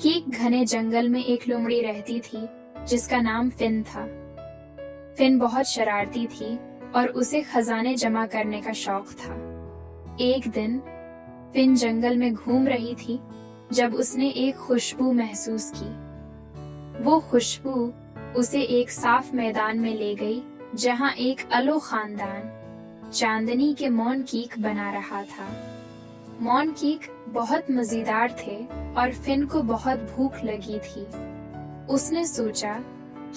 कि एक घने जंगल में एक लोमड़ी रहती थी जिसका नाम फिन था। फिन बहुत शरारती थी और उसे खजाने जमा करने का शौक था। एक दिन फिन जंगल में घूम रही थी जब उसने एक खुशबू महसूस की। वो खुशबू उसे एक साफ मैदान में ले गई जहां एक अलो खानदान चांदनी के मौन कीक बना रहा था। मौन कीक बहुत मजेदार थे और फिन को बहुत भूख लगी थी। उसने सोचा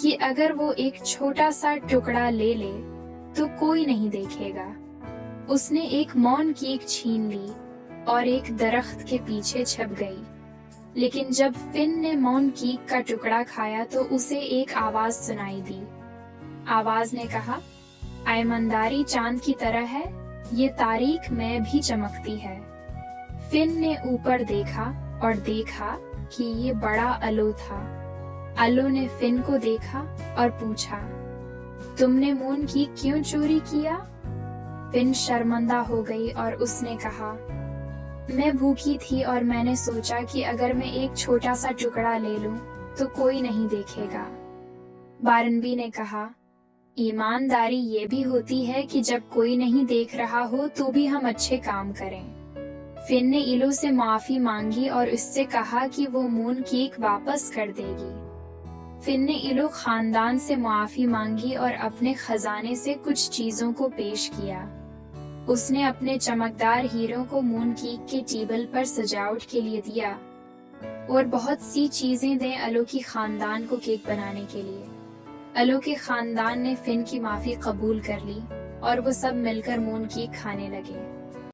कि अगर वो एक छोटा सा टुकड़ा ले ले तो कोई नहीं देखेगा। उसने एक मौन कीक छीन ली और एक दरख्त के पीछे छुप गई। लेकिन जब फिन ने मौन कीक का टुकड़ा खाया तो उसे एक आवाज सुनाई दी। आवाज ने कहा, ईमानदारी चांद की तरह है, ये तारीख में भी चमकती है। फिन ने ऊपर देखा और देखा कि ये बड़ा अलो था। अलो ने फिन को देखा और पूछा, तुमने मौन कीक क्यों चोरी किया? फिन शर्मिंदा हो गई और उसने कहा, मैं भूखी थी और मैंने सोचा कि अगर मैं एक छोटा सा टुकड़ा ले लूं तो कोई नहीं देखेगा। बारनबी ने कहा, ईमानदारी ये भी होती है कि जब कोई नहीं देख रहा हो तो भी हम अच्छे काम करें। फिन ने इलो से माफी मांगी और उससे कहा कि वो मून कीक वापस कर देगी। फिन ने इलो खानदान से माफी मांगी और अपने खजाने से कुछ चीजों को पेश किया। उसने अपने चमकदार हीरों को मून कीक के टेबल पर सजावट के लिए दिया और बहुत सी चीजें दें अलो की खानदान को केक बनाने के लिए। अलो के खानदान ने फिन की माफी कबूल कर ली और वो सब मिलकर मून कीक खाने लगे।